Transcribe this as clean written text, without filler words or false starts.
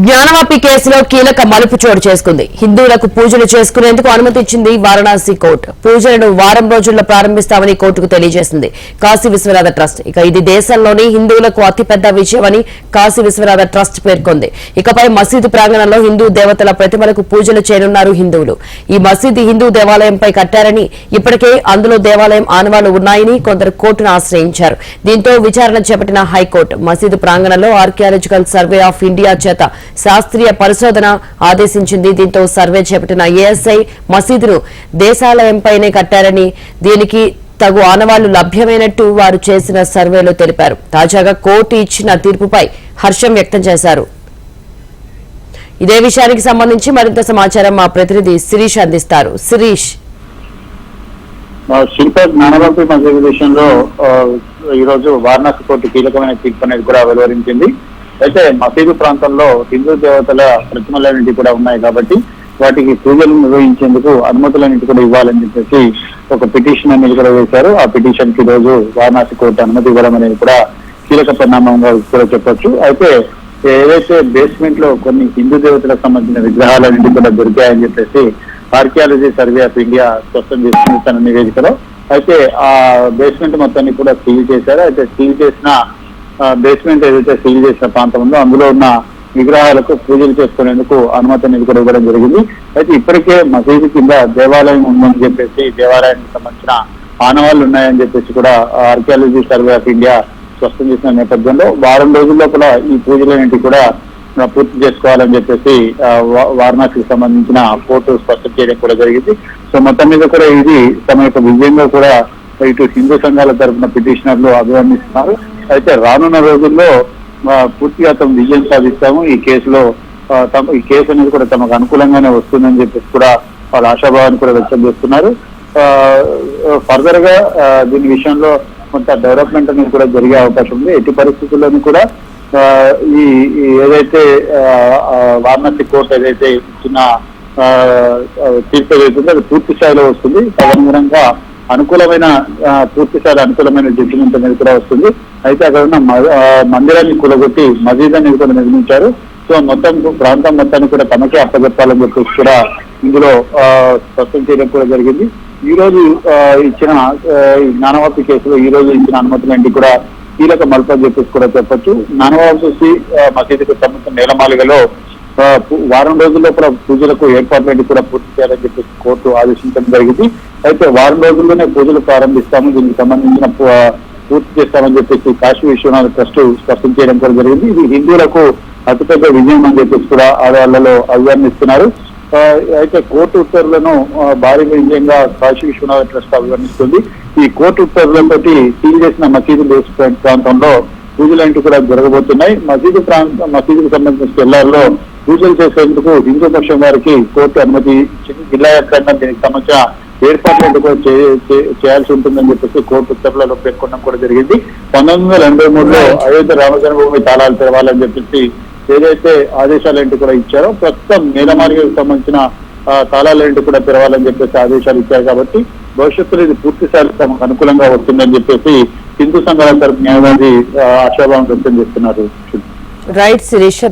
జ్ఞానవాపి కేసులో కీలక మలుపు చోటు చేసుకుంది. హిందువులకు పూజలు చేసుకునేందుకు అనుమతి ఇచ్చింది వారణాసి కోర్టు. పూజలను వారం రోజుల్లో ప్రారంభిస్తామని కోర్టుకు తెలియజేసింది కాశీ విశ్వనాథ ట్రస్ట్. ఇది దేశంలోని హిందువులకు అతిపెద్ద విజయమని కాశీ విశ్వనాథ ట్రస్ట్ పేర్కొంది. ఇకపై మసీదు ప్రాంగణంలో హిందూ దేవతల ప్రతిమలకు పూజలు చేయనున్నారు హిందువులు. ఈ మసీదు హిందూ దేవాలయంపై కట్టారని, ఇప్పటికే అందులో దేవాలయం ఆనవాళ్లు ఉన్నాయని కొందరు కోర్టును ఆశ్రయించారు. దీంతో విచారణ చేపట్టిన హైకోర్టు మసీదు ప్రాంగణంలో ఆర్కియాలజికల్ సర్వే ఆఫ్ ఇండియా చేత శాస్త్రీయ పరిశోధన ఆదేశించింది. దీంతో సర్వే చేపట్టిన ఏఎస్ఐ మసీదును దేశాలయంపైనే కట్టారని, దీనికి తగు ఆనవాళ్లు లభ్యమైనట్టు వారు చేసిన సర్వేలో తెలిపారు. తాజాగా కోర్టు ఇచ్చిన తీర్పుపై హర్షం వ్యక్తం చేశారు. ఇదే విషయానికి సంబంధించి మరింత సమాచారం మా ప్రతినిధి శిరీష్ అందిస్తారు. శిరీష్, శిల్ప జ్ఞానవాపి మసీదు విషయంలో ఈరోజు వారణాసి కోర్టు కీలకమైన తీర్పు అనేది కూడా వెలువరించింది. అయితే మసీదు ప్రాంతంలో హిందూ దేవతల ప్రతిమలన్నింటి కూడా ఉన్నాయి కాబట్టి వాటికి పూజలు నిర్వహించేందుకు అనుమతులన్నింటి కూడా ఇవ్వాలని చెప్పేసి ఒక పిటిషన్ అనేది కూడా వేశారు. ఆ పిటిషన్ కి రోజు వారణాసి కోర్టు అనుమతి ఇవ్వడం అనేది కూడా కీలక పరిణామంగా కూడా చెప్పొచ్చు. అయితే ఏదైతే బేస్మెంట్ లో కొన్ని హిందూ దేవతలకు సంబంధించిన విగ్రహాలన్నింటి కూడా దొరికాయని చెప్పేసి ఆర్కియాలజీ సర్వే ఆఫ్ ఇండియా స్పష్టం చేస్తుంది తన నివేదికలో. అయితే ఆ బేస్మెంట్ మొత్తాన్ని కూడా సీల్ చేశారు. అయితే సీల్ చేసిన బేస్మెంట్ ఏదైతే సీల్ చేసిన ప్రాంతం ఉందో అందులో ఉన్న విగ్రహాలకు పూజలు చేసుకునేందుకు అనుమతి అనేది కూడా ఇవ్వడం జరిగింది. అయితే ఇప్పటికే మసీదు కింద దేవాలయం ఉందని చెప్పేసి, దేవాలయానికి సంబంధించిన ఆనవాళ్లు ఉన్నాయని చెప్పేసి కూడా ఆర్కియాలజీ సర్వే ఆఫ్ ఇండియా స్పష్టం చేసిన నేపథ్యంలో వారం రోజుల్లో కూడా ఈ పూజలన్నింటి కూడా పూర్తి చేసుకోవాలని చెప్పేసి వారణాసికి సంబంధించిన కోర్టు స్పష్టం చేయడం కూడా జరిగింది. సో మొత్తం మీద కూడా ఇది తమ యొక్క విజయంగా కూడా ఇటు హిందూ సంఘాల తరఫున పిటిషనర్లు అభివర్ణిస్తున్నారు. అయితే రానున్న రోజుల్లో పూర్తిగా తమ విజయం సాధిస్తాము, ఈ కేసులో ఈ కేసు అనేది కూడా తమకు అనుకూలంగానే వస్తుందని చెప్పేసి కూడా వాళ్ళ ఆశాభావాన్ని కూడా వ్యక్తం చేస్తున్నారు. ఫర్దర్ గా దీని విషయంలో కొంత డెవలప్మెంట్ అనేది కూడా జరిగే అవకాశం ఉంది. ఎట్టి పరిస్థితుల్లోనూ కూడా ఈ ఏదైతే వారణాసి కోర్టు ఏదైతే ఇచ్చిన తీర్పు ఏదైతుందో అది పూర్తి స్థాయిలో వస్తుంది. తదనుగుణంగా పూర్తి స్థాయిలో అనుకూలమైన జడ్జిమెంట్ అనేది కూడా వస్తుంది. అయితే అక్కడ ఉన్న మందిరాన్ని కూలగొట్టి మసీద్ అనేది కూడా నిర్మించారు. సో మొత్తం ప్రాంతం మొత్తాన్ని కూడా తమకే అప్పచెప్పాలని చెప్పేసి కూడా ఇందులో స్పష్టం చేయడం కూడా జరిగింది. ఈ రోజు ఇచ్చిన జ్ఞానవాపి కేసులో ఈ రోజు ఇచ్చిన అనుమతులన్నీ కూడా కీలక మలుపు అని చెప్పేసి కూడా చెప్పొచ్చు. జ్ఞానవాపి మసీదుకు సంబంధించిన నేలమాలిగలో వారం రోజుల్లో కూడా పూజలకు ఏర్పాట్లన్నీ కూడా పూర్తి చేయాలని చెప్పేసి కోర్టు ఆదేశించడం జరిగింది. అయితే వారం రోజుల్లోనే పూజలు ప్రారంభిస్తాము, దీనికి సంబంధించిన పూర్తి చేస్తామని చెప్పేసి కాశీ విశ్వనాథ ట్రస్ట్ స్పష్టం చేయడం కూడా జరిగింది. ఇది హిందువులకు అతిపెద్ద విజయం అని చెప్పేసి కూడా ఆడవాళ్లలో అభివర్ణిస్తున్నారు. అయితే కోర్టు ఉత్తర్వులను భారీ విజయంగా కాశీ విశ్వనాథ ట్రస్ట్ అభివర్ణిస్తుంది. ఈ కోర్టు ఉత్తర్వులతోటి సీల్ చేసిన మసీదు ప్రాంతంలో పూజలంటూ కూడా జరగబోతున్నాయి. మసీదుకు సంబంధించిన జిల్లాల్లో పూజలు చేసేందుకు హిందూ పక్షం వారికి కోర్టు అనుమతి ఇచ్చింది. జిల్లా వ్యాప్తంగా దీనికి సంబంధించిన ఏర్పాట్లు కూడా చేయాల్సి ఉంటుందని చెప్పేసి కోర్టు ఉత్తర్వులలో పేర్కొనడం కూడా జరిగింది. 1983లో అయోధ్య రామజన్మభూమి తాళాలు తెరవాలని చెప్పేసి ఏదైతే ఆదేశాలేంటి కూడా ఇచ్చారో, ప్రస్తుతం నేలమార్గకు సంబంధించిన తాళాలేంటి కూడా తెరవాలని చెప్పేసి ఆదేశాలు ఇచ్చారు. కాబట్టి భవిష్యత్తులో ఇది పూర్తి స్థాయిలో తమకు అనుకూలంగా వస్తుందని చెప్పేసి హిందూ సంఘాల తరపు న్యాయవాది ఆశాభావం వ్యక్తం చేస్తున్నారు. రైట్ శిరీష్.